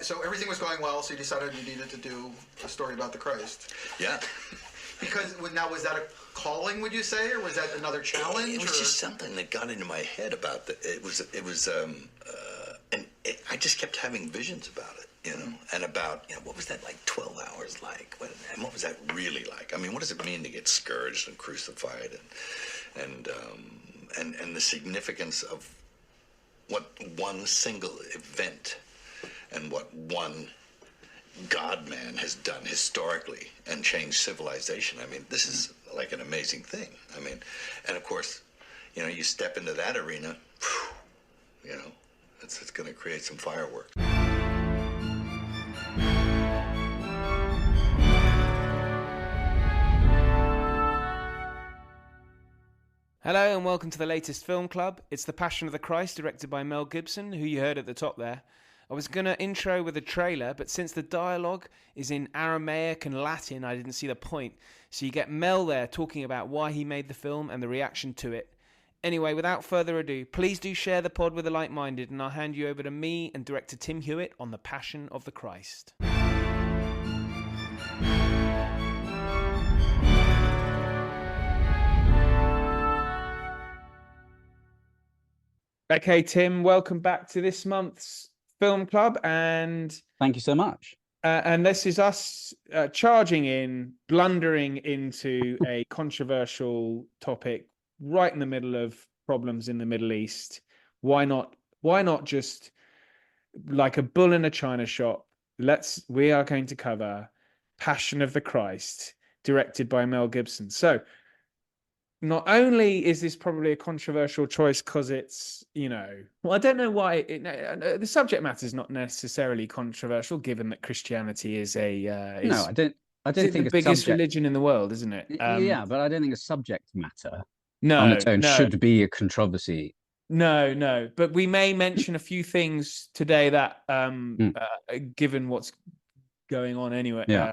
so everything was going well, so you decided you needed to do a story about the Christ. Yeah. Because now, was that a calling, would you say, or was that another challenge? It was just something that got into my head about that. I just kept having visions about it, and about, what was that, like 12 hours like? And what was that really like? I mean, what does it mean to get scourged and crucified, and the significance of what one single event and what one God-man has done historically and changed civilization. I mean, this is like an amazing thing. I mean, and of course, you step into that arena, it's going to create some fireworks. Hello and welcome to the latest film club. It's The Passion of the Christ, directed by Mel Gibson, who you heard at the top there. I was going to intro with a trailer, but since the dialogue is in Aramaic and Latin, I didn't see the point. So you get Mel there talking about why he made the film and the reaction to it. Anyway, without further ado, please do share the pod with the like-minded, and I'll hand you over to me and director Tim Hewitt on The Passion of the Christ. Okay, Tim, welcome back to this month's film club, and thank you so much. And this is us blundering into a controversial topic right in the middle of problems in the Middle East. Why not just like a bull in a china shop? We are going to cover Passion of the Christ, directed by Mel Gibson. So not only is this probably a controversial choice because it's, well, I don't know why the subject matter is not necessarily controversial, given that Christianity is no, I don't think the biggest religion in the world, isn't it? Yeah, but I don't think a subject matter on its own should be a controversy. No, but we may mention a few things today that, given what's going on anyway. Yeah.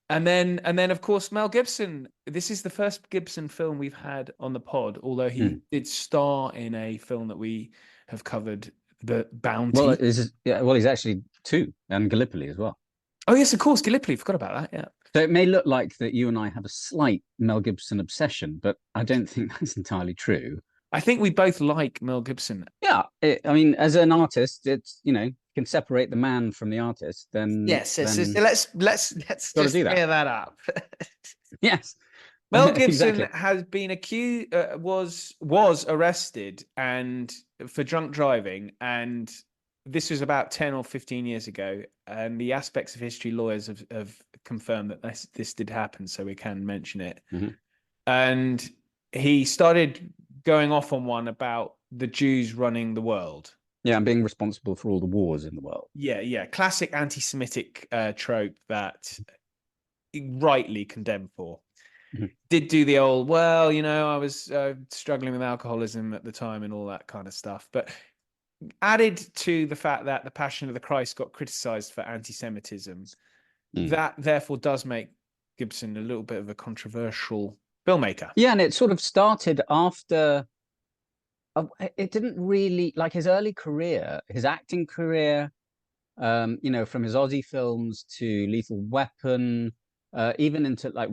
And then, of course, Mel Gibson. This is the first Gibson film we've had on the pod, although he did star in a film that we have covered, The Bounty. Well, he's actually two, and Gallipoli as well. Oh, yes, of course, Gallipoli. Forgot about that, yeah. So it may look like that you and I have a slight Mel Gibson obsession, but I don't think that's entirely true. I think we both like Mel Gibson. Yeah, I mean, as an artist, it's, can separate the man from the artist, then let's just clear that up. Yes, Mel Gibson has been accused, was arrested and for drunk driving, and this was about 10 or 15 years ago. And the aspects of history lawyers have confirmed that this did happen, so we can mention it. Mm-hmm. And he started going off on one about the Jews running the world. Yeah, and being responsible for all the wars in the world. Yeah. Classic anti-Semitic trope that he rightly condemned for. Mm-hmm. Did do the old, I was struggling with alcoholism at the time and all that kind of stuff. But added to the fact that The Passion of the Christ got criticized for anti-Semitism, that therefore does make Gibson a little bit of a controversial filmmaker. Yeah, and it sort of started after... it didn't really, like his early career, his acting career, from his Aussie films to Lethal Weapon, even into like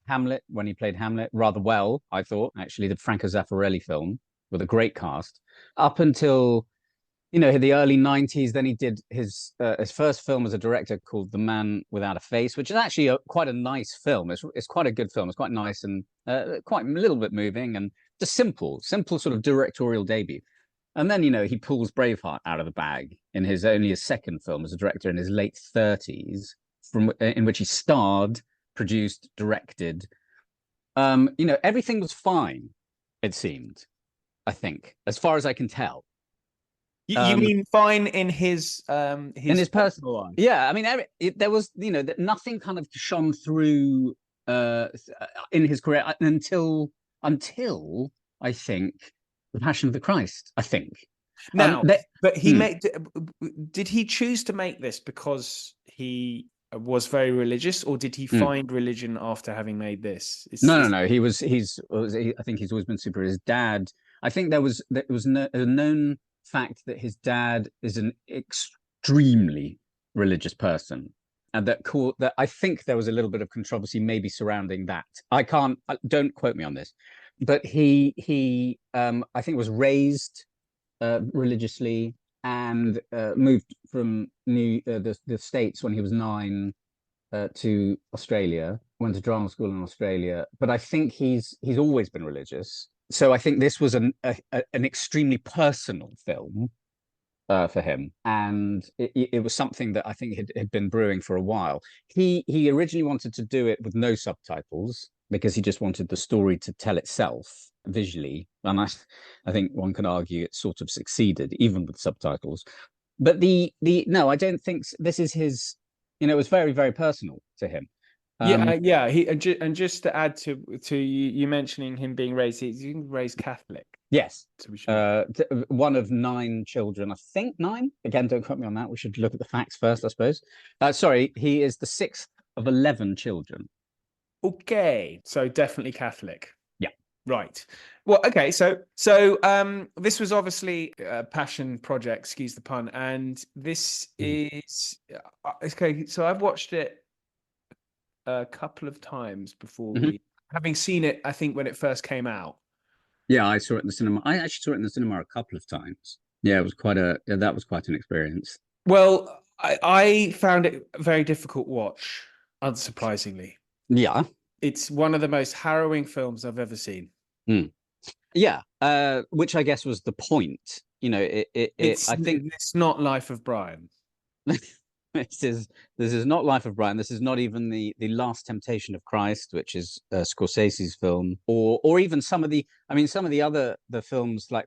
Hamlet, when he played Hamlet rather well, I thought, actually, the Franco Zeffirelli film with a great cast, up until, the early 90s. Then he did his first film as a director called The Man Without a Face, which is actually quite a nice film. It's quite a good film. It's quite nice and quite a little bit moving and just simple sort of directorial debut. And then, he pulls Braveheart out of the bag in his second film as a director in his late 30s, in which he starred, produced, directed. Everything was fine, it seemed, I think, as far as I can tell. You mean fine in his personal life? Yeah, I mean, there was, nothing kind of shone through in his career until I think The Passion of the Christ. I think. Now, but he did he choose to make this because he was very religious, or did he find religion after having made this? No. I think he's always been super. His dad. I think there was a known fact that his dad is an extremely religious person, and that I think there was a little bit of controversy maybe surrounding that. Don't quote me on this, but he I think was raised religiously and moved from the States when he was 9 to Australia, went to drama school in Australia. But I think he's always been religious. So I think this was an extremely personal film for him, and it was something that I think had been brewing for a while. He originally wanted to do it with no subtitles because he just wanted the story to tell itself visually, and I think one can argue it sort of succeeded even with subtitles. But no, I don't think this is his. It was very, very personal to him. Yeah. He and just to add to you mentioning him being he's raised Catholic. Yes. So we should... one of 9 children, I think 9. Again, don't quote me on that. We should look at the facts first, I suppose. Sorry, he is the 6th of 11 children. Okay, so definitely Catholic. Yeah. Right. Well, okay, so this was obviously a passion project, excuse the pun, and this is okay. So I've watched it a couple of times before having seen it, I think, when it first came out. Yeah, I saw it in the cinema. I actually saw it in the cinema a couple of times. Yeah, it was that was quite an experience. Well, I found it a very difficult watch, unsurprisingly. Yeah. It's one of the most harrowing films I've ever seen. Yeah, which I guess was the point. I think it's not Life of Brian. This is not Life of Brian. This is not even the Last Temptation of Christ, which is Scorsese's film, or even some of the other films like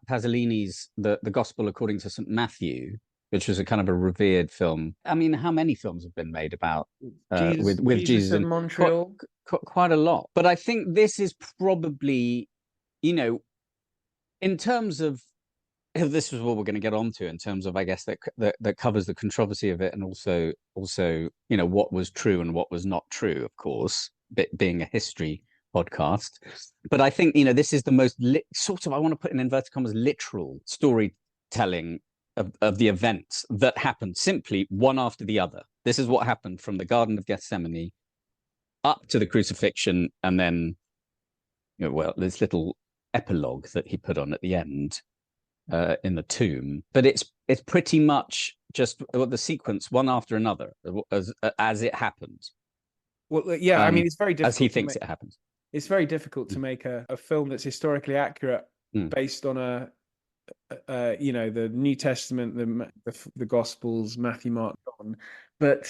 Pasolini's the Gospel According to St. Matthew, which was a kind of a revered film. I mean, how many films have been made about with Jesus in Montreal? Quite a lot. But I think this is probably, in terms of, if this is what we're going to get onto in terms of, I guess, that covers the controversy of it, and also what was true and what was not true, of course, being a history podcast. But I think this is the most sort of, I want to put in inverted commas, literal storytelling of the events that happened simply one after the other. This is what happened from the Garden of Gethsemane up to the crucifixion, and then this little epilogue that he put on at the end. In the tomb, but it's pretty much just the sequence one after another as it happened. Well, yeah, I mean, it's very difficult as he thinks it happens. It's very difficult to make a film that's historically accurate based on the New Testament, the Gospels, Matthew, Mark, John. But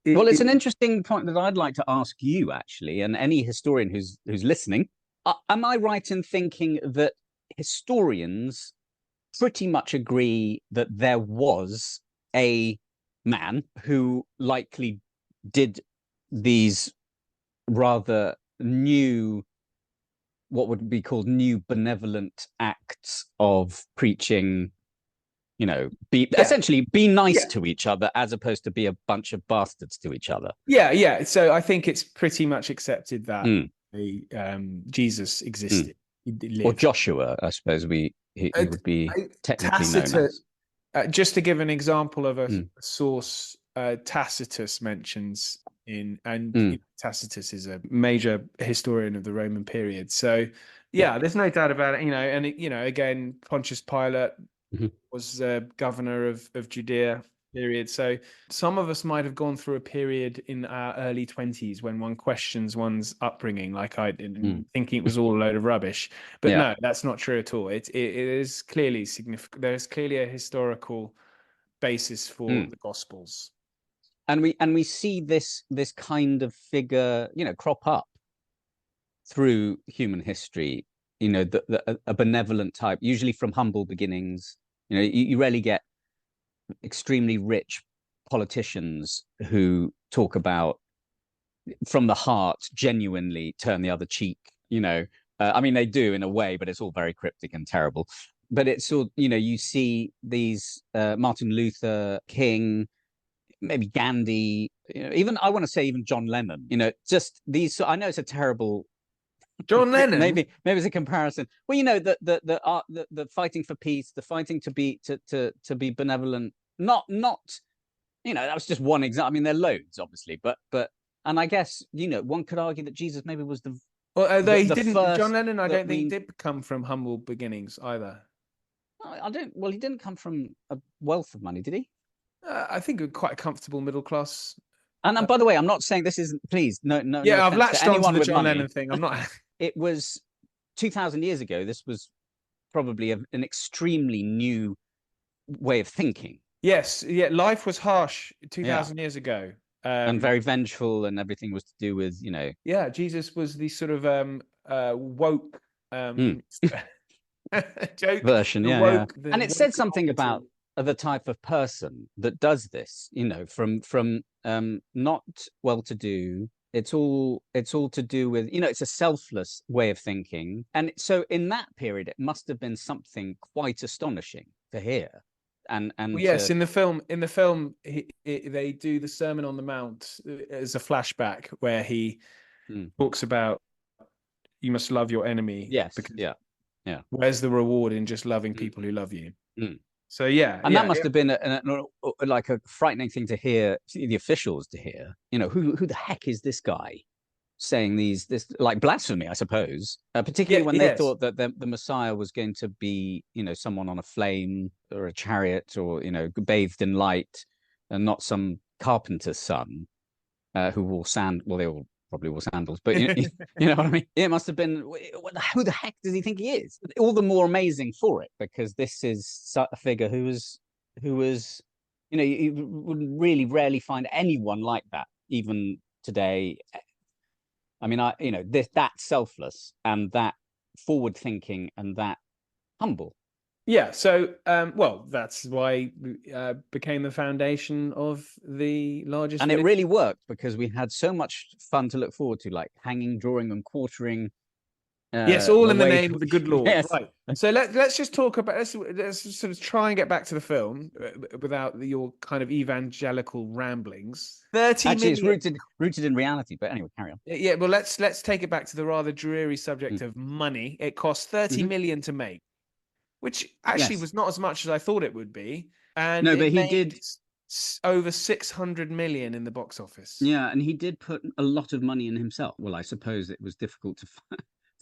it's an interesting point that I'd like to ask you, actually, and any historian who's listening. Am I right in thinking that historians pretty much agree that there was a man who likely did these rather new, what would be called new benevolent acts of preaching, essentially be nice to each other as opposed to be a bunch of bastards to each other? Yeah. So I think it's pretty much accepted that Jesus existed. Or Joshua, I suppose he would be technically known as. Just to give an example of a source, Tacitus mentions Tacitus is a major historian of the Roman period. So there's no doubt about it. And again, Pontius Pilate was governor of Judea period. So some of us might have gone through a period in our early 20s when one questions one's upbringing, like I did, thinking it was all a load of rubbish. But no, that's not true at all. It is clearly significant. There's clearly a historical basis for the Gospels. And we see this kind of figure, crop up through human history, a benevolent type, usually from humble beginnings. You rarely get extremely rich politicians who talk about from the heart, genuinely turn the other cheek. I mean, they do in a way, but it's all very cryptic and terrible. But it's all, you see these Martin Luther King, maybe Gandhi, even I want to say even John Lennon, just these. I know it's a terrible John Lennon. Maybe it's a comparison. Well, the fighting for peace, the fighting to be benevolent not that was just one example. I mean, there are loads, obviously, but and I guess one could argue that Jesus maybe was the although he the didn't. first John Lennon, I that don't think, did come from humble beginnings either. I don't. Well, he didn't come from a wealth of money, did he? I think quite a comfortable middle class. And by the way, I'm not saying this isn't. Please, no. Yeah, I've offense latched to onto anyone the with John money. Lennon thing. I'm not. It was 2,000 years ago. This was probably an extremely new way of thinking. Yes, yeah. Life was harsh 2,000 years ago, and very vengeful, and everything was to do with Yeah, Jesus was the sort of woke joke version, woke, and it said something about the type of person that does this. From not well-to-do. It's all to do with it's a selfless way of thinking, and so in that period it must have been something quite astonishing to hear. And well, yes, in the film they do the Sermon on the Mount as a flashback where he talks about you must love your enemy. Yes, because yeah. Where's the reward in just loving people who love you? So and that must have been like a frightening thing to hear, the officials to hear. Who the heck is this guy saying this like blasphemy, I suppose, particularly when they thought that the Messiah was going to be someone on a flame or a chariot or bathed in light, and not some carpenter's son who wore they all probably wore sandals, but you know what I mean. It must have been, who the heck does he think he is? All the more amazing for it, because this is a figure who was you would really rarely find anyone like that even today. I mean, that selfless and that forward thinking and that humble. Yeah, so that's why became the foundation of the largest. And it really worked because we had so much fun to look forward to, like hanging, drawing, and quartering. Yes, all in the name of the good Lord. Yes. Right. So let's just talk about let's sort of try and get back to the film without your kind of evangelical ramblings. 30 Actually, million... it's rooted in reality. But anyway, carry on. Yeah, well, let's take it back to the rather dreary subject of money. It cost 30 million to make, which actually was not as much as I thought it would be. And no, but he did over 600 million in the box office. Yeah, and he did put a lot of money in himself. Well, I suppose it was difficult to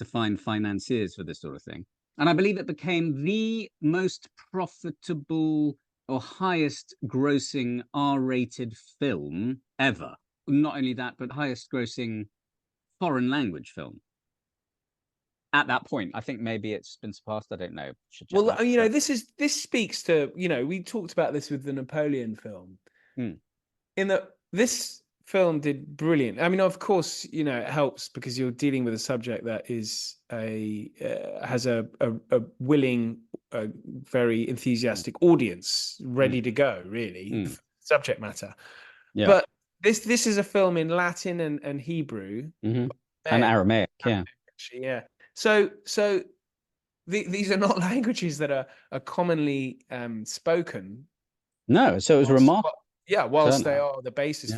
find financiers for this sort of thing. And I believe it became the most profitable or highest grossing R-rated film ever. Not only that, but highest grossing foreign language film. At that point, I think maybe it's been surpassed. I don't know. Well, this speaks to, we talked about this with the Napoleon film. In that this film did brilliant. I mean, of course, it helps because you're dealing with a subject that is has a willing, very enthusiastic audience ready to go. Really, subject matter. Yeah. But this is a film in Latin and Hebrew and Aramaic. Yeah. Actually, yeah. So these are not languages that are commonly spoken. No, so it was remarkable. Yeah, whilst they are the basis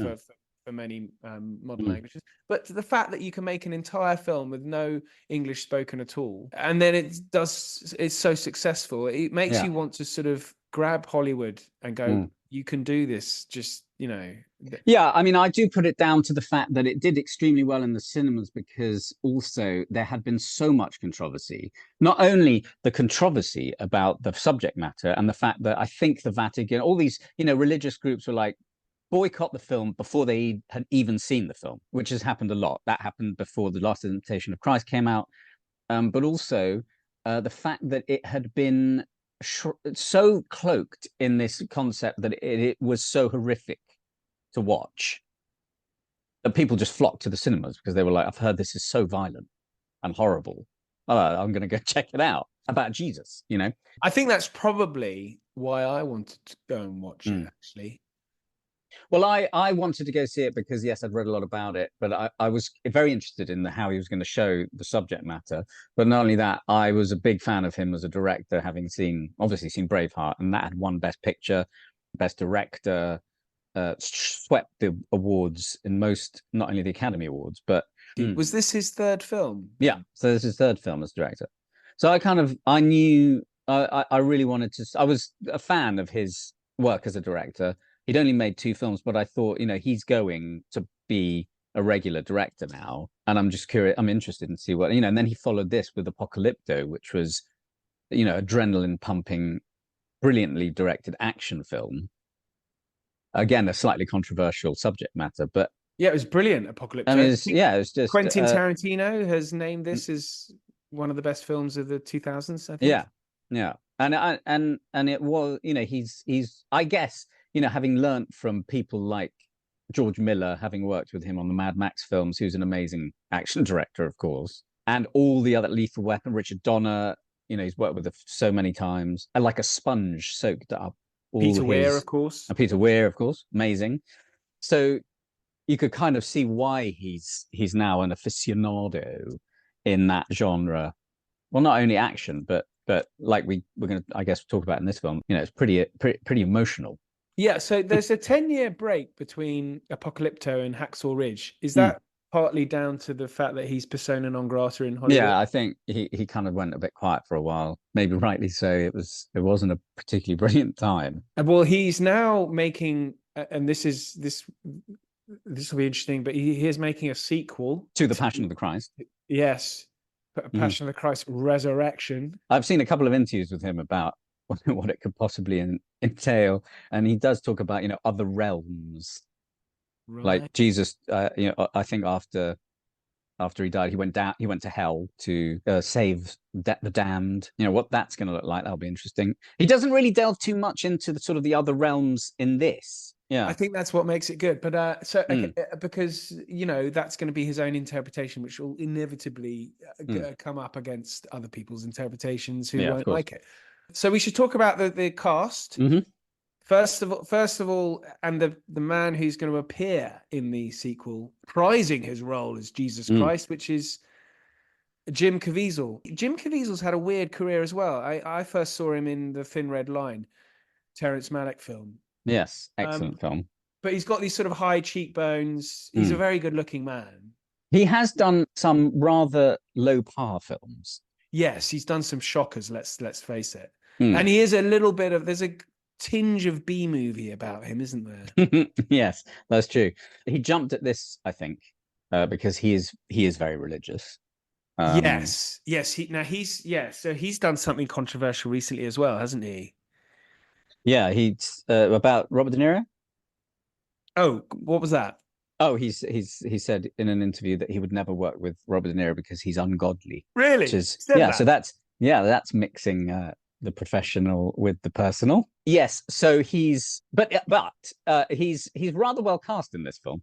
for many modern languages. But the fact that you can make an entire film with no English spoken at all, and then it's so successful, it makes you want to sort of grab Hollywood and go, you can do this, just, Yeah, I mean, I do put it down to the fact that it did extremely well in the cinemas because also there had been so much controversy. Not only the controversy about the subject matter and the fact that I think the Vatican, all these, religious groups were like, boycott the film before they had even seen the film, which has happened a lot. That happened before The Last Temptation of Christ came out. But also the fact that it had been so cloaked in this concept that it was so horrific to watch that people just flocked to the cinemas because they were like, I've heard this is so violent and horrible. I'm going to go check it out, about Jesus, I think that's probably why I wanted to go and watch it, actually. Well, I wanted to go see it because, yes, I'd read a lot about it, but I was very interested in how he was going to show the subject matter. But not only that, I was a big fan of him as a director, having obviously seen Braveheart, and that had won Best Picture, Best Director, swept the awards in not only the Academy Awards, but... Was this his third film? Yeah, so this is his third film as director. So I knew, I really wanted to... I was a fan of his work as a director. He'd only made 2 films, but I thought, he's going to be a regular director now, and I'm just curious. I'm interested in see what, and then he followed this with Apocalypto, which was, adrenaline pumping, brilliantly directed action film. Again, a slightly controversial subject matter, but yeah, it was brilliant. Apocalypto. I mean, it's just Quentin Tarantino has named this as one of the best films of the 2000s, I think. Yeah, and it was, he's I guess, having learnt from people like George Miller, having worked with him on the Mad Max films, who's an amazing action director, of course, and all the other Lethal Weapon, Richard Donner, he's worked with so many times, and like a sponge soaked up Peter Weir, of course. Peter Weir, of course, amazing. So you could kind of see why he's now an aficionado in that genre. Well, not only action, but like we're going to, I guess, talk about in this film, it's pretty emotional. Yeah, so there's a 10-year break between Apocalypto and Hacksaw Ridge. Is that partly down to the fact that he's persona non grata in Hollywood? Yeah, I think he kind of went a bit quiet for a while. Maybe rightly so. It wasn't a particularly brilliant time. Well, he's now making, and this will be interesting, but he is making a sequel to The Passion of the Christ. Yes, Passion of the Christ Resurrection. I've seen a couple of interviews with him about what it could possibly entail, and he does talk about other realms, right. Like Jesus. I think after he died, he went to hell to save the damned. What that's going to look like, that'll be interesting. He doesn't really delve too much into the sort of the other realms in this. Yeah, I think that's what makes it good. But because that's going to be his own interpretation, which will inevitably come up against other people's interpretations who won't like it. So we should talk about the cast. Mm-hmm. First of all, and the man who's going to appear in the sequel, prizing his role as Jesus Christ, which is Jim Caviezel. Jim Caviezel's had a weird career as well. I first saw him in The Thin Red Line, Terrence Malick film. Yes, excellent film. But he's got these sort of high cheekbones. He's a very good-looking man. He has done some rather low-par films. Yes, he's done some shockers. Let's face it. And he is a little bit of. There's a tinge of B-movie about him, isn't there? Yes, that's true. He jumped at this, I think, because he is very religious. Yes. So he's done something controversial recently as well, hasn't he? Yeah, he's about Robert De Niro. Oh, what was that? Oh, he said in an interview that he would never work with Robert De Niro because he's ungodly. Really? Which is, so that's mixing the professional with the personal. Yes, so he's rather well cast in this film.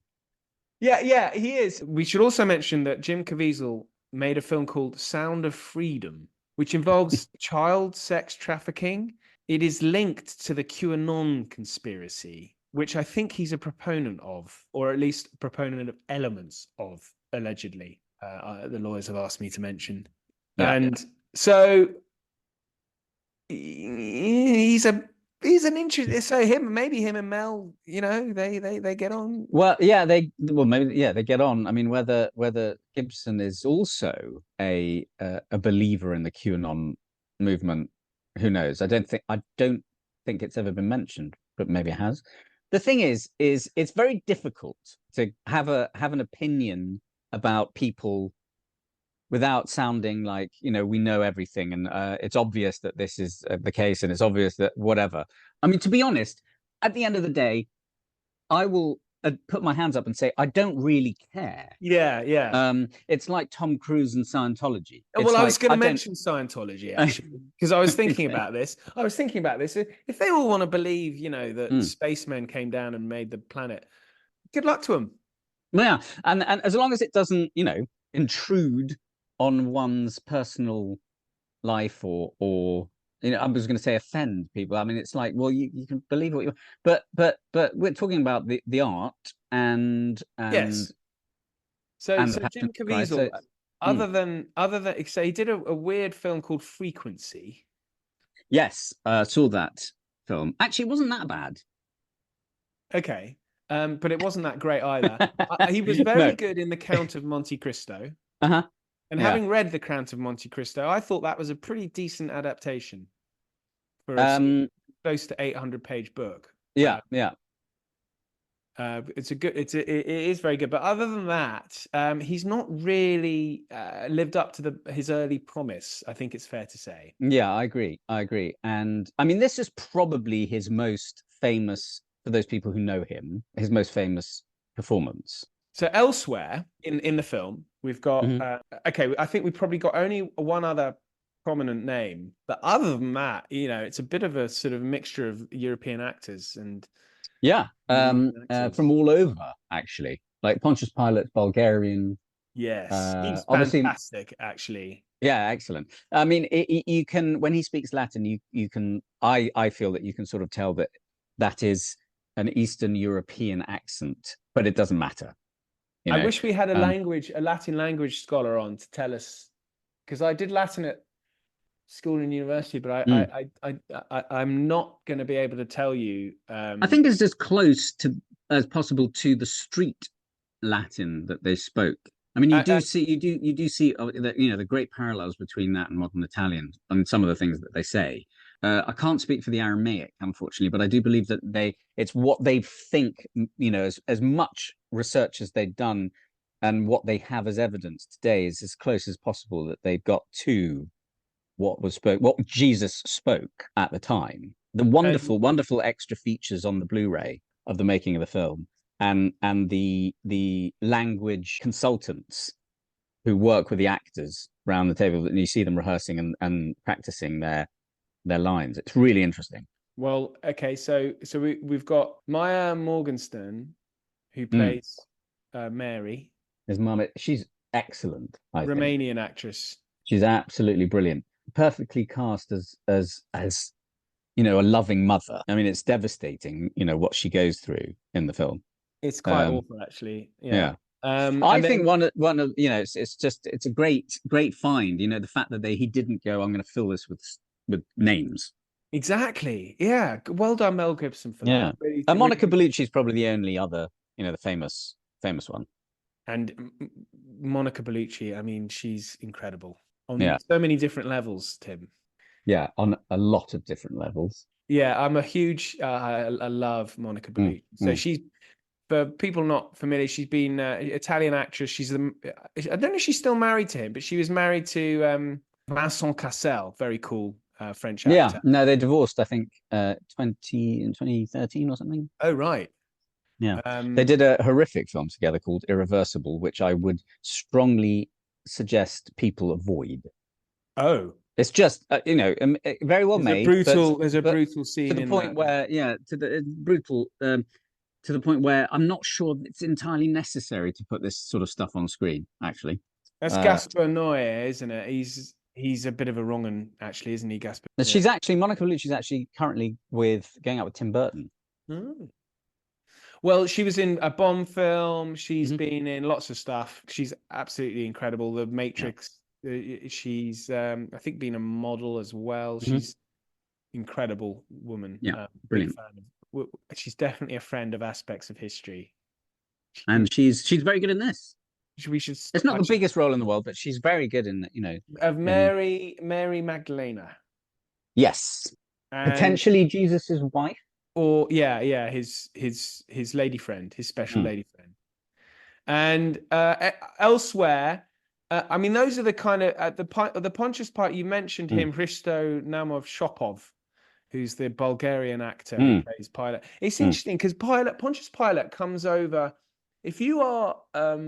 Yeah, he is. We should also mention that Jim Caviezel made a film called Sound of Freedom, which involves child sex trafficking. It is linked to the QAnon conspiracy, which I think he's a proponent of, or at least a proponent of elements of, allegedly. The lawyers have asked me to mention. So he's an interesting. So maybe him and Mel, they get on. Well, they get on. I mean, whether Gibson is also a believer in the QAnon movement, who knows? I don't think it's ever been mentioned, but maybe it has. The thing is it's very difficult to have an opinion about people without sounding like we know everything, and it's obvious that this is the case, and it's obvious that whatever. I mean, to be honest, at the end of the day, I will put my hands up and say I don't really care. Yeah. It's like Tom Cruise and Scientology. Well, I was going to mention Scientology actually, because I was thinking about this. If they all want to believe, that spacemen came down and made the planet, good luck to them. Yeah, and as long as it doesn't, intrude on one's personal life or I was going to say offend people. I mean, it's like, well, you can believe what you, but we're talking about the art and yes. So Jim Caviezel, other than so he did a weird film called Frequency. Yes, saw that film. Actually, it wasn't that bad. Okay, but it wasn't that great either. He was very good in The Count of Monte Cristo. And having read The Count of Monte Cristo, I thought that was a pretty decent adaptation. close to 800-page book. Yeah, It is very good, but other than that, he's not really lived up to his early promise. I think it's fair to say. yeah. I agree. And I mean, this is probably his most famous, for those people who know him, his most famous performance. So elsewhere in the film, we've got okay. I think we've probably got only one other prominent name, but other than that, it's a bit of a sort of mixture of European actors and from all over, actually. Like Pontius Pilate, Bulgarian. Yes, he's Obviously, fantastic, actually. yeah, excellent. I mean, you can, when he speaks Latin, you can. I feel that you can sort of tell that is an Eastern European accent, but it doesn't matter. I wish we had a Latin language scholar on to tell us, because I did Latin at school and university, but I'm not going to be able to tell you. I think it's as close to as possible to the street Latin that they spoke. I mean, you do see the great parallels between that and modern Italian and some of the things that they say. I can't speak for the Aramaic, unfortunately, but I do believe that it's what they think, as much research as they've done and what they have as evidence today is as close as possible that they've got to what Jesus spoke at the time. The wonderful extra features on the Blu-ray of the making of the film, and the language consultants who work with the actors around the table, and you see them rehearsing and practicing their lines. It's really interesting. Well, okay, so we've got Maya Morgenstern, who plays Mary. His mum, she's excellent. Romanian actress. She's absolutely brilliant. Perfectly cast as a loving mother. I mean, it's devastating, what she goes through in the film. It's quite awful, actually. Yeah. I think one of it's a great find. The fact that he didn't go, I'm going to fill this with names. Exactly. Yeah. Well done, Mel Gibson, for that. Really, and Monica Bellucci is probably the only other, the famous one. And Monica Bellucci, I mean, she's incredible on so many different levels, Tim. Yeah, on a lot of different levels. Yeah, I'm a huge. I love Monica Bellucci. So she's, for people not familiar, she's been Italian actress. I don't know if she's still married to him, but she was married to Vincent Cassel, very cool French actor. Yeah, no, they divorced, I think, in 2013 or something. Oh, right. Yeah, they did a horrific film together called Irreversible, which I would strongly suggest people avoid. Oh, it's just very well made. There's a brutal scene to the point where to the point where I'm not sure it's entirely necessary to put this sort of stuff on screen. Actually, that's Gaspar Noé, isn't it? He's a bit of a wrong un, actually, isn't he, Gaspar? She's actually Monica Bellucci's actually currently going out with Tim Burton. Oh. Well, she was in a Bond film. She's been in lots of stuff. She's absolutely incredible. The Matrix. She's, I think, been a model as well. She's incredible woman. Yeah, brilliant. She's definitely a friend of aspects of history. And she's very good in this. It's not the biggest role in the world, but she's very good in of Mary Magdalena. Yes, and potentially Jesus's wife. Or his lady friend, his special lady friend. And elsewhere, I mean, those are the kind of the Pontius part you mentioned him, Hristo Namov-Shopov, who's the Bulgarian actor who plays Pilate. It's interesting because Pontius Pilate comes over. If you are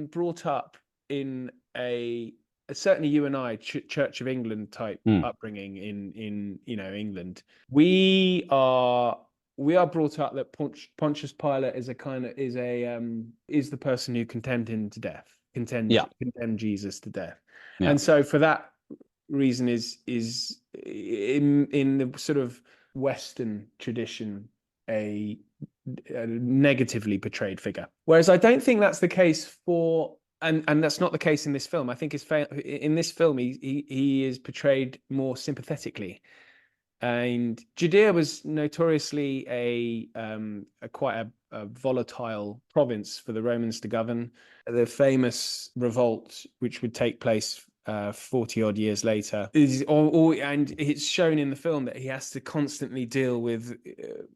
brought up in certainly you and I, Church of England type upbringing in England, we are brought up that Pontius Pilate is the person who condemned him to death, condemned Jesus to death, and so for that reason is in the sort of Western tradition a negatively portrayed figure. Whereas I don't think that's the case for, and that's not the case in this film. I think in this film he is portrayed more sympathetically. And Judea was notoriously a quite a volatile province for the Romans to govern. The famous revolt, which would take place 40 odd years later. And it's shown in the film that he has to constantly deal with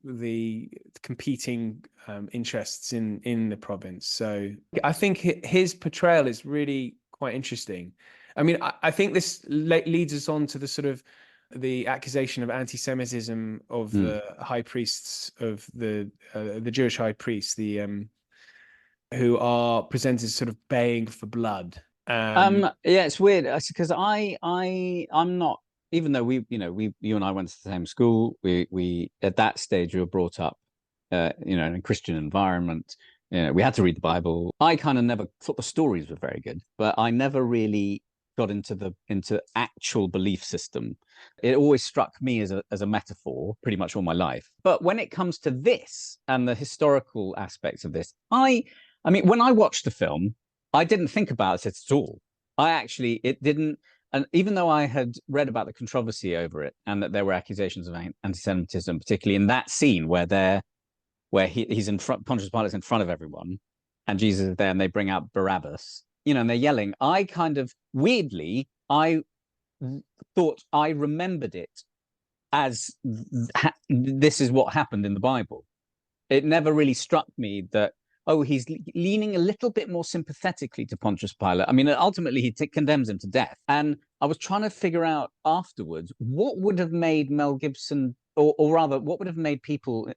the competing interests in the province. So I think his portrayal is really quite interesting. I mean, I think this leads us on to the sort of the accusation of anti-Semitism of the high priests of the Jewish high priests, who are presented as sort of baying for blood. Yeah, it's weird because I'm not, even though you and I went to the same school, we at that stage we were brought up, in a Christian environment. We had to read the Bible. I kind of never thought the stories were very good, but I never really got into actual belief system. It always struck me as a metaphor pretty much all my life. But when it comes to this and the historical aspects of this, I mean, when I watched the film, I didn't think about it at all. It didn't, and even though I had read about the controversy over it and that there were accusations of anti-Semitism, particularly in that scene where he's in front, Pontius Pilate's in front of everyone, and Jesus is there, and they bring out Barabbas, and they're yelling. I kind of weirdly, I thought I remembered it as this is what happened in the Bible. It never really struck me that, oh, he's leaning a little bit more sympathetically to Pontius Pilate. I mean, ultimately, he condemns him to death. And I was trying to figure out afterwards what would have made Mel Gibson, or rather, what would have made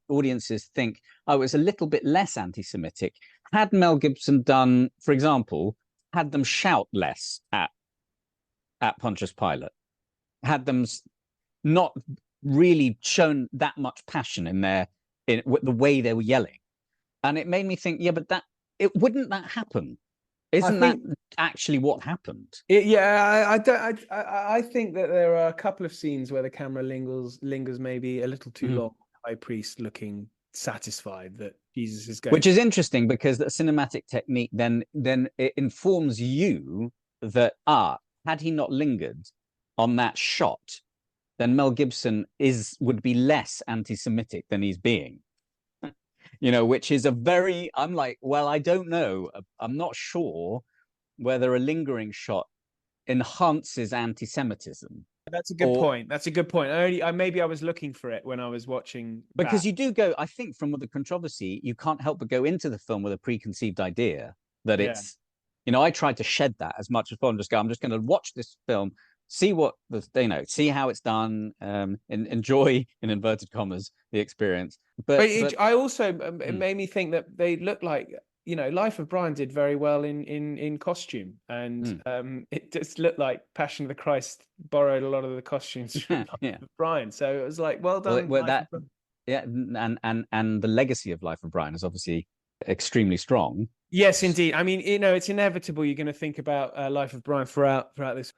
audiences think, oh, it's a little bit less anti-Semitic. Had Mel Gibson done, for example, had them shout less at Pontius Pilate, had them not really shown that much passion in the way they were yelling. And it made me think, yeah, but wouldn't that happen? Isn't that actually what happened? I think that there are a couple of scenes where the camera lingers maybe a little too long. High priest looking satisfied that Jesus is going. Which is interesting because the cinematic technique then it informs you that had he not lingered on that shot, then Mel Gibson would be less anti-Semitic than he's being. Which is I'm like, well, I don't know. I'm not sure whether a lingering shot enhances anti-Semitism. That's a good point. That's a good point. Maybe I was looking for it when I was watching. Because you do go, I think from the controversy, you can't help but go into the film with a preconceived idea that it's, I tried to shed that as much as possible. I'm just going to watch this film, see see how it's done, enjoy, in inverted commas, the experience. But I also, it made me think that they look like, Life of Brian did very well in costume, and it just looked like Passion of the Christ borrowed a lot of the costumes from Life of Brian. So it was like, well done. And the legacy of Life of Brian is obviously extremely strong. Yes, indeed. I mean, it's inevitable. You're going to think about Life of Brian throughout this.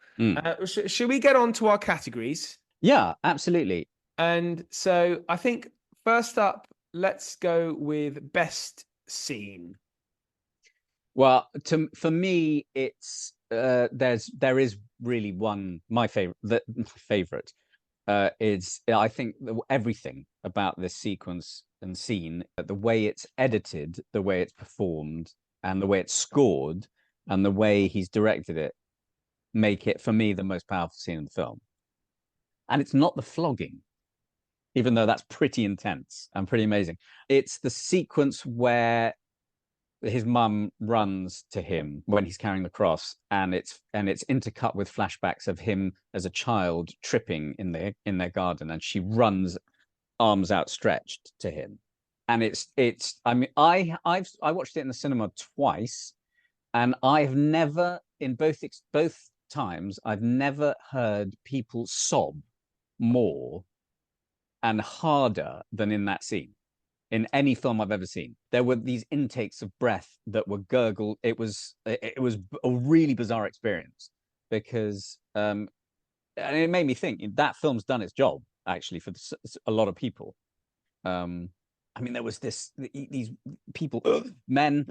Should we get on to our categories? Yeah, absolutely. And so I think first up, let's go with best scene. Well, for me, it's there is really one. My favorite is, I think, everything about this sequence and scene, the way it's edited, the way it's performed, and the way it's scored, and the way he's directed it, make it, for me, the most powerful scene in the film. And it's not the flogging, even though that's pretty intense and pretty amazing. It's the sequence where his mum runs to him when he's carrying the cross, and it's intercut with flashbacks of him as a child tripping in their garden, and she runs arms outstretched to him. And I mean, I watched it in the cinema twice, and I've never, in both times, I've never heard people sob more and harder than in that scene. In any film I've ever seen, there were these intakes of breath that were gurgled. It was a really bizarre experience because, and it made me think that film's done its job actually for a lot of people. I mean, there was these people, men,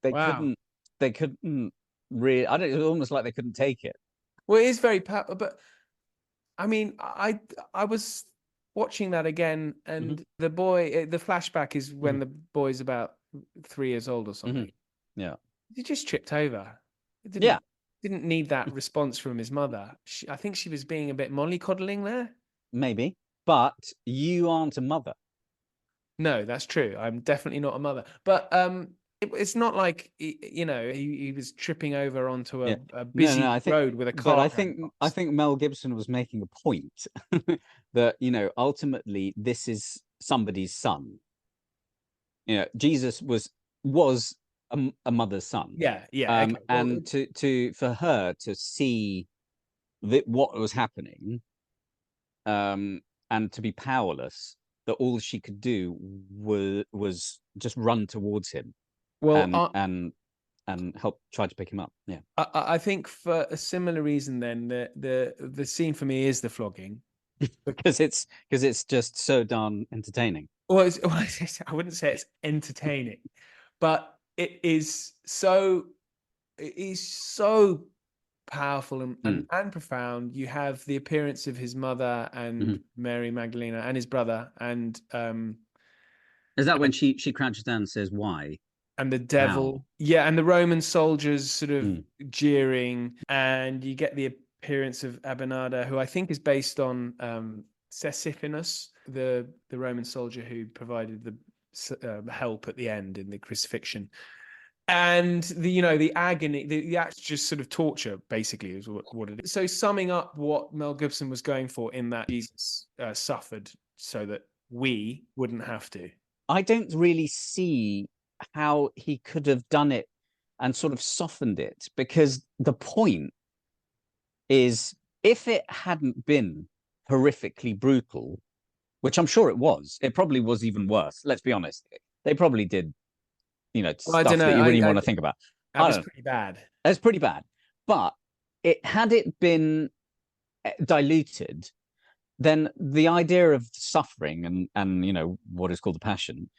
they couldn't really. It was almost like they couldn't take it. Well, it is very powerful, but I mean, I was watching that again, and the flashback is when the boy's about 3 years old or something. Yeah, he just tripped over. Yeah, didn't need that response from his mother. I think she was being a bit mollycoddling there. Maybe, but you aren't a mother. No, that's true. I'm definitely not a mother. But it's not like he was tripping over onto Yeah. a busy I think, road with a but car. I think Mel Gibson was making a point that ultimately this is somebody's son. Jesus was a mother's son. Yeah, yeah. Okay. And for her to see what was happening, and to be powerless, that all she could do was just run towards him, and help try to pick him up. Yeah, I think for a similar reason, then the scene for me is the flogging, because it's just so darn entertaining. Well, I wouldn't say it's entertaining, but it is so powerful and profound. You have the appearance of his mother and Mary Magdalena and his brother, and is that when she crouches down and says why? And the devil, yeah, and the Roman soldiers sort of jeering, and you get the appearance of Abinada, who I think is based on Sisypheus, the Roman soldier who provided the help at the end in the crucifixion. And the agony, the act, just sort of torture, basically, is what it is. So summing up what Mel Gibson was going for in that Jesus suffered so that we wouldn't have to. I don't really see how he could have done it and sort of softened it, because the point is, if it hadn't been horrifically brutal, which I'm sure it was, it probably was even worse. Let's be honest. They probably did, stuff that you really want to think about. That was pretty bad. It's pretty bad. But had it been diluted, then the idea of suffering and what is called the passion,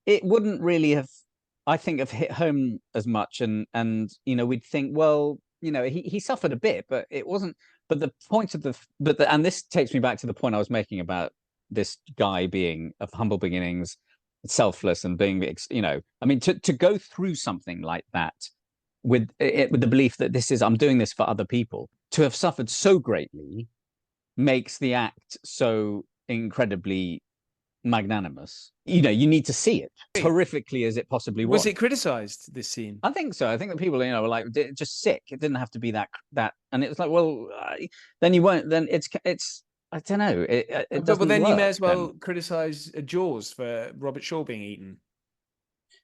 it wouldn't really have, I think, have hit home as much. And we'd think, well, he suffered a bit, but it wasn't. But the point of and this takes me back to the point I was making about this guy being of humble beginnings, selfless, and being, I mean, to go through something like that with the belief that I'm doing this for other people, to have suffered so greatly makes the act so incredibly magnanimous. You need to see it, horrifically as it possibly was. Was it criticized, this scene? I think so. I think that people, were like, just sick. It didn't have to be that, and it was like, well, then you won't. Then it's. I don't know. It doesn't. But then work, you may as well criticize Jaws for Robert Shaw being eaten.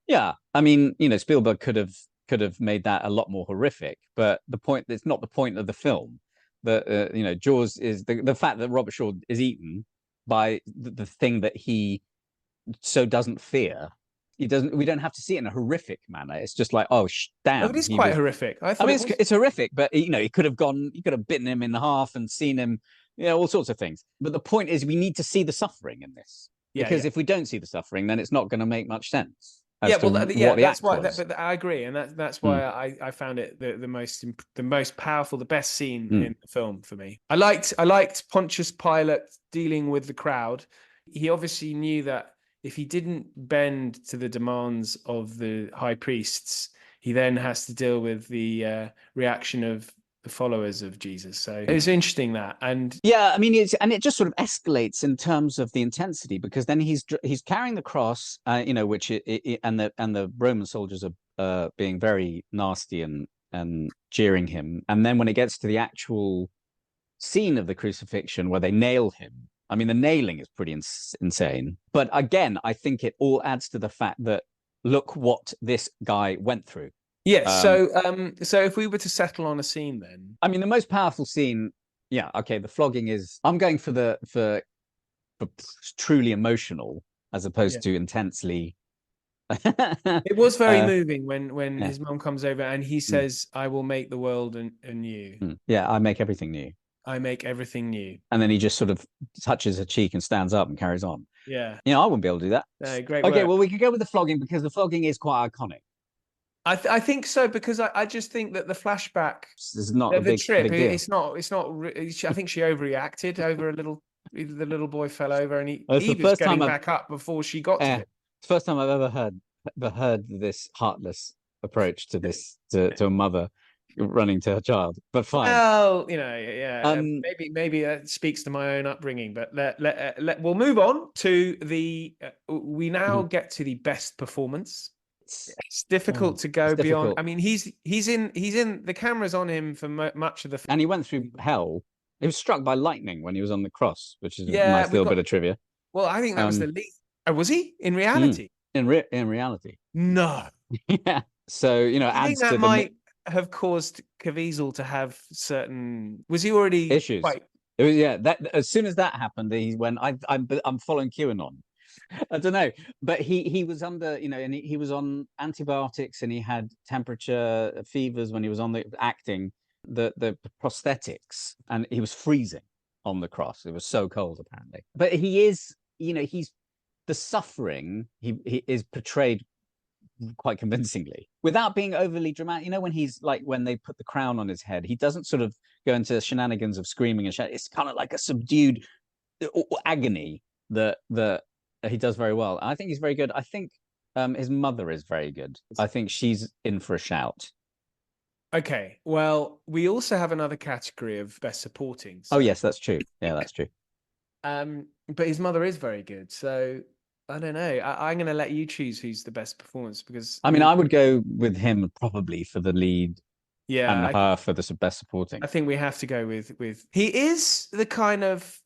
Yeah, I mean, Spielberg could have made that a lot more horrific, but the point, it's not the point of the film. That Jaws is the fact that Robert Shaw is eaten by the thing that he so doesn't fear. We don't have to see it in a horrific manner. It's just like, oh, damn. It is quite horrific. I mean, it's horrific, but he could have bitten him in half and seen him, all sorts of things. But the point is, we need to see the suffering in this, because if we don't see the suffering, then it's not going to make much sense. That's why. But I agree, and that's why I found it the most powerful, the best scene in the film for me. I liked Pontius Pilate dealing with the crowd. He obviously knew that if he didn't bend to the demands of the high priests, he then has to deal with the reaction of the followers of Jesus. So it was interesting that, and I mean, it just sort of escalates in terms of the intensity, because then he's carrying the cross, which and the Roman soldiers are being very nasty and jeering him, and then when it gets to the actual scene of the crucifixion where they nail him, I mean, the nailing is pretty insane. But again, I think it all adds to the fact that look what this guy went through. Yeah. So if we were to settle on a scene, then I mean, the most powerful scene, the flogging is. I'm going for truly emotional as opposed to intensely. It was very moving when his mom comes over and he says, "I will make the world anew." Yeah, I make everything new. I make everything new. And then he just sort of touches her cheek and stands up and carries on. Yeah. I wouldn't be able to do that. Great. Okay, work. well, we could go with the flogging, because the flogging is quite iconic. I think so, because I just think that the flashback, is not a big trip. Big deal. It's not. I think she overreacted over the little boy fell over and he was getting back up before she got to it. It's the first time I've ever heard this heartless approach to this to a mother running to her child, but fine. Well, yeah, maybe that speaks to my own upbringing, but we'll move on to the. We now get to the best performance. It's difficult to go beyond. I mean, he's in the camera's on him for much of the. And he went through hell. He was struck by lightning when he was on the cross, which is a nice little bit of trivia. Well, I think that was the least. Was he in reality? In reality, no. Yeah. So I think that might have caused Caviezel to have certain. Was he already issues? It was, that as soon as that happened, he went. I'm following QAnon. I don't know, but he was under, and he was on antibiotics, and he had temperature fevers when he was on the acting the prosthetics, and he was freezing on the cross. It was so cold, apparently. But he is, he's the suffering. He is portrayed quite convincingly without being overly dramatic. When he's like, when they put the crown on his head, he doesn't sort of go into shenanigans of screaming and shouting. It's kind of like a subdued agony that he does very well. I think he's very good. I think his mother is very good. I think she's in for a shout. Okay, well, we also have another category of best supporting. So. Oh yes, that's true. Yeah, that's true. But his mother is very good. So I don't know. I'm going to let you choose who's the best performance, because I mean, I would go with him probably for the lead. Yeah, and her for the best supporting. I think we have to go with. He is the kind of.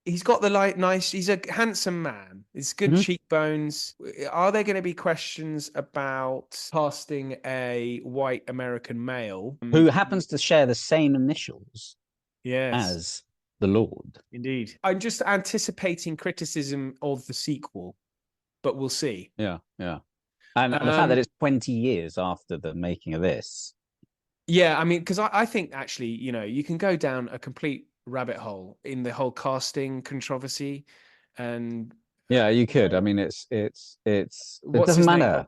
He's got the nice. He's a handsome man. He's good cheekbones. Are there going to be questions about casting a white American male who happens to share the same initials? Yes. As the Lord. Indeed. I'm just anticipating criticism of the sequel, but we'll see. Yeah. And the fact that it's 20 years after the making of this. Yeah, I mean, because I think actually, you can go down a complete rabbit hole in the whole casting controversy, and yeah, you could. I mean, it doesn't matter.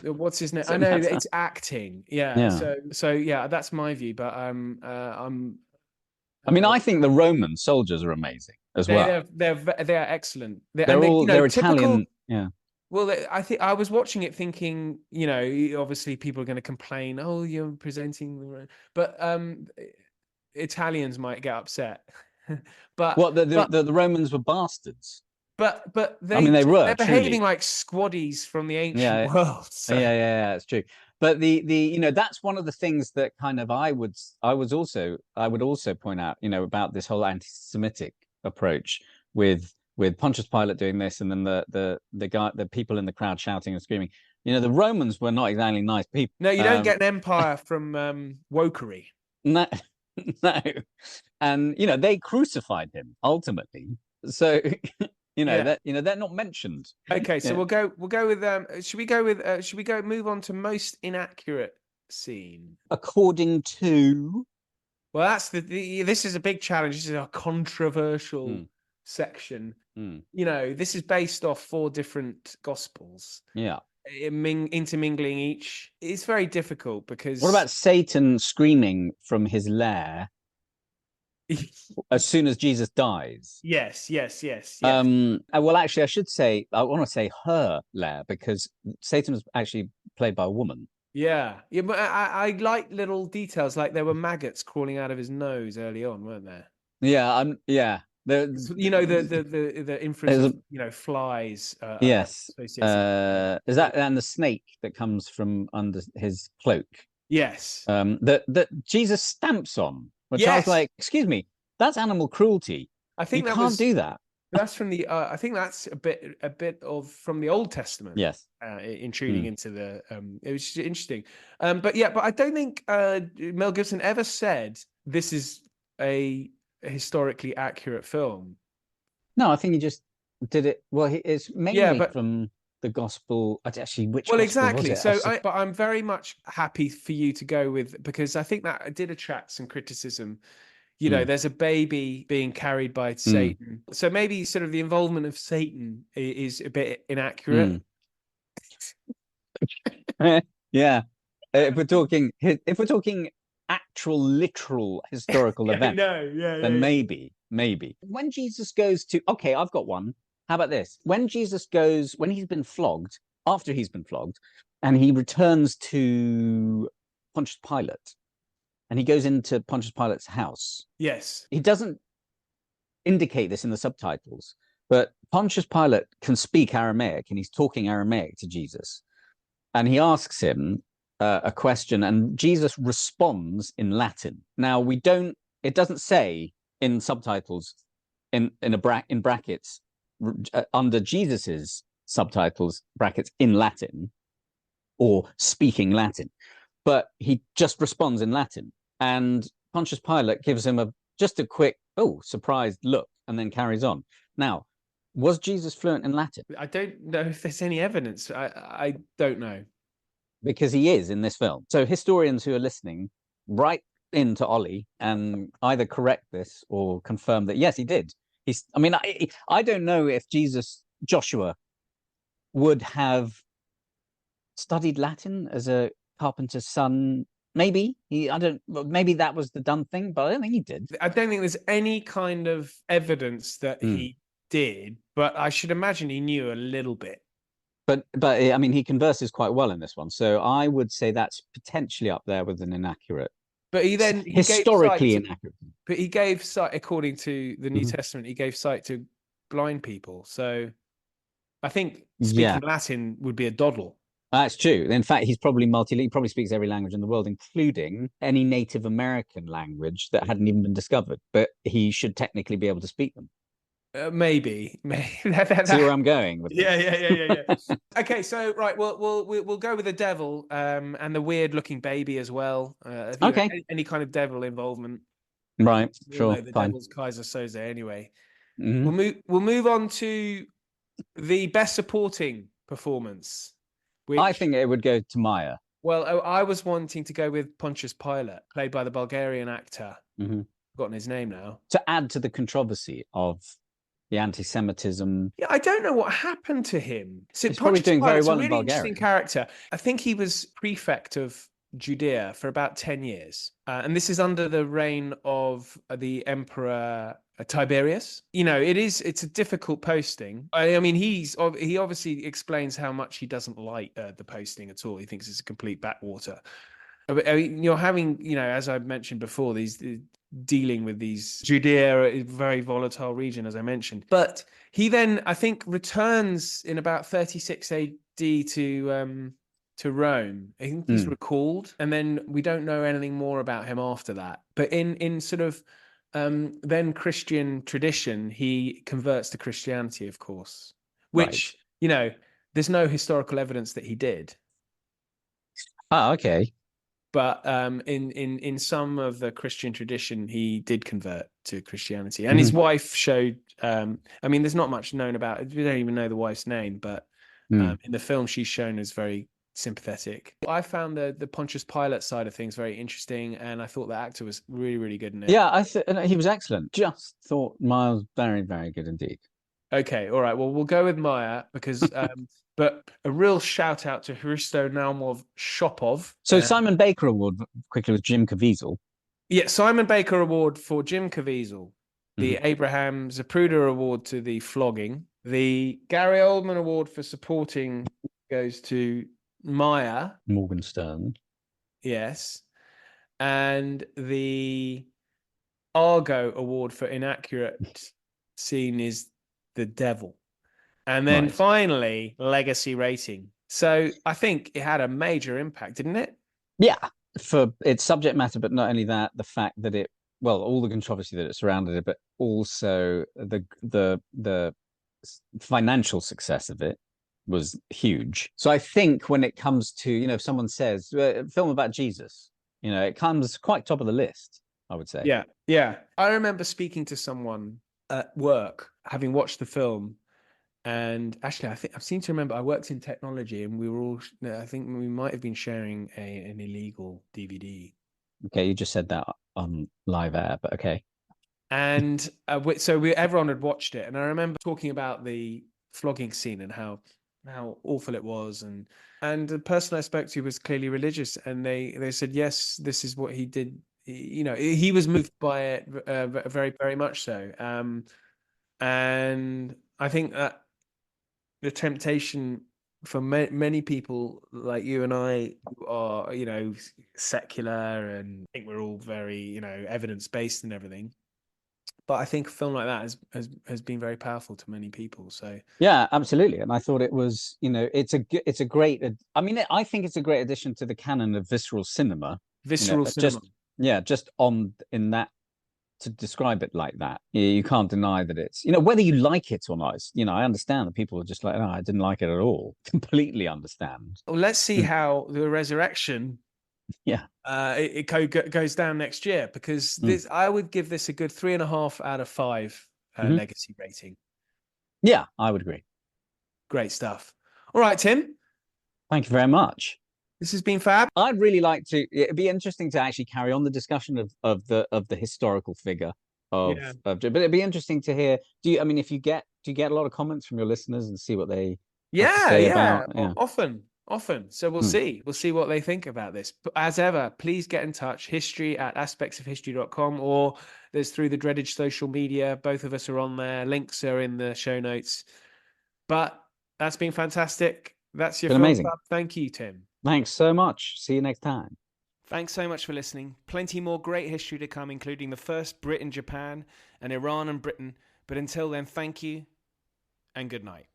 What's his name? I know it's acting. Yeah. So yeah, that's my view. But I mean, I think the Roman soldiers are amazing as well. They're excellent. They're Italian. Yeah. Well, I think I was watching it thinking, obviously people are going to complain. Oh, you're presenting, but Italians might get upset. But the Romans were bastards. But they were. They're behaving like squaddies from the ancient world. So. Yeah, it's true. But the that's one of the things that kind of I would also point out, about this whole anti-Semitic approach with Pontius Pilate doing this, and then the people in the crowd shouting and screaming. The Romans were not exactly nice people. No, you don't get an empire from wokery. No, and they crucified him ultimately. So they're not mentioned. Okay, so we'll go with should we move on to most inaccurate scene according to. Well, that's this is a big challenge. This is a controversial section. This is based off 4 different gospels. Yeah. Intermingling each. It's very difficult because. What about Satan screaming from his lair as soon as Jesus dies? Yes. Well, actually, I want to say her lair, because Satan was actually played by a woman. Yeah, but I like little details, like there were maggots crawling out of his nose early on, weren't there? Yeah. The inference of flies. Yes. Is that and the snake that comes from under his cloak? Yes. That Jesus stamps on. Which I was like, excuse me, that's animal cruelty. I think you can't do that. That's from the. I think that's a bit of from the Old Testament. Yes. Intruding into the. It was interesting. But I don't think Mel Gibson ever said this is a historically accurate film. No, I think he just did it. Well, it's mainly from the gospel. Actually, which? Well, exactly. Was it? But I'm very much happy for you to go with, because I think that did attract some criticism. There's a baby being carried by Satan, so maybe sort of the involvement of Satan is a bit inaccurate. Yeah, if we're talking actual literal historical event, then maybe. When Jesus goes to, okay, I've got one. How about this? When Jesus goes, when he's been flogged, after he's been flogged, and he returns to Pontius Pilate, and he goes into Pontius Pilate's house. Yes. He doesn't indicate this in the subtitles, but Pontius Pilate can speak Aramaic, and he's talking Aramaic to Jesus. And he asks him a question, and Jesus responds in Latin. Now, it doesn't say in subtitles, in brackets, under Jesus's subtitles, brackets, in Latin, or speaking Latin, but he just responds in Latin. And Pontius Pilate gives him just a quick, surprised look, and then carries on. Now, was Jesus fluent in Latin? I don't know if there's any evidence. I don't know. Because he is in this film. So historians who are listening, write into Ollie and either correct this or confirm that, yes, he did. I don't know if Joshua would have studied Latin as a carpenter's son. Maybe maybe that was the done thing, but I don't think he did. I don't think there's any kind of evidence that he did, but I should imagine he knew a little bit. But I mean, he converses quite well in this one, so I would say that's potentially up there with an inaccurate. But he historically inaccurate. But he gave sight, according to the New Testament, he gave sight to blind people. So I think speaking Latin would be a doddle. That's true. In fact, he's probably he probably speaks every language in the world, including any Native American language that hadn't even been discovered. But he should technically be able to speak them. Maybe. See where I'm going with this. Yeah. Okay, so right, we'll go with the devil and the weird-looking baby as well. Okay. Any kind of devil involvement. Right. Sure. The Fine. devil's Kaiser Soze anyway. Mm-hmm. We'll move on to the best supporting performance. I think it would go to Maya. Well, I was wanting to go with Pontius Pilate, played by the Bulgarian actor. Forgotten his name now. To add to the controversy of the anti-Semitism. Yeah, I don't know what happened to him. So he's probably doing very well in Bulgaria. Interesting character. I think he was prefect of Judea for about 10 years. And this is under the reign of the Emperor Tiberius. You know, it's a difficult posting. I mean, he obviously explains how much he doesn't like the posting at all. He thinks it's a complete backwater. I mean, you're having, as I mentioned before, dealing with these Judea, a very volatile region, as I mentioned. But he then, I think, returns in about 36 AD to Rome. I think he's recalled, and then we don't know anything more about him after that. But in sort of then Christian tradition, he converts to Christianity, of course, which there's no historical evidence that he did. Oh, okay. But in some of the Christian tradition, he did convert to Christianity, and his wife showed. I mean, there's not much known about it. We don't even know the wife's name, but in the film, she's shown as very sympathetic. I found the Pontius Pilate side of things very interesting, and I thought the actor was really, really good in it. Yeah, he was excellent. Just thought Miles very, very good indeed. Okay, all right. Well, we'll go with Maya because, but a real shout out to Hristo Naumov Shopov. So Simon Baker Award quickly with Jim Caviezel. Yeah, Simon Baker Award for Jim Caviezel. The Abraham Zapruder Award to the flogging. The Gary Oldman Award for supporting goes to Maya. Morgenstern. Yes. And the Argo Award for inaccurate scene is the devil. And then finally, legacy rating. So I think it had a major impact, didn't it? Yeah, for its subject matter, but not only that, the fact that all the controversy that it surrounded it, but also the financial success of it was huge. So I think when it comes to, if someone says a film about Jesus, it comes quite top of the list, I would say. Yeah. I remember speaking to someone at work, having watched the film, and actually I seem to remember I worked in technology, and we were all, I think we might have been sharing an illegal DVD. Okay, you just said that on live air, but okay. And so everyone had watched it, and I remember talking about the flogging scene and how awful it was, and the person I spoke to was clearly religious, and they said, yes, this is what he did. He was moved by it very, very much so. And I think that the temptation for many people like you and I who are, secular and think we're all very, evidence based and everything. But I think a film like that has been very powerful to many people. So Yeah, absolutely. And I thought it was, it's a great. I mean, I think it's a great addition to the canon of visceral cinema. visceral cinema. Just on in that, to describe it like that, you can't deny that it's, whether you like it or not. I understand that people are just like, oh, I didn't like it at all. Completely understand. Well, let's see how the resurrection Yeah. it goes down next year, because this I would give this a good 3.5 out of 5 legacy rating. Yeah, I would agree. Great stuff. All right, Tim. Thank you very much. This has been fab. I'd really like to. It'd be interesting to actually carry on the discussion of the historical figure of. But it'd be interesting to hear. Do you get a lot of comments from your listeners and see what they have to say about? Yeah. Often. So we'll see. We'll see what they think about this. But as ever, please get in touch. history@aspectsofhistory.com, or there's through the Dreadage social media. Both of us are on there. Links are in the show notes. But that's been fantastic. That's your film amazing. club. Thank you, Tim. Thanks so much. See you next time. Thanks so much for listening. Plenty more great history to come, including the first Brit in Japan and Iran and Britain. But until then, thank you and good night.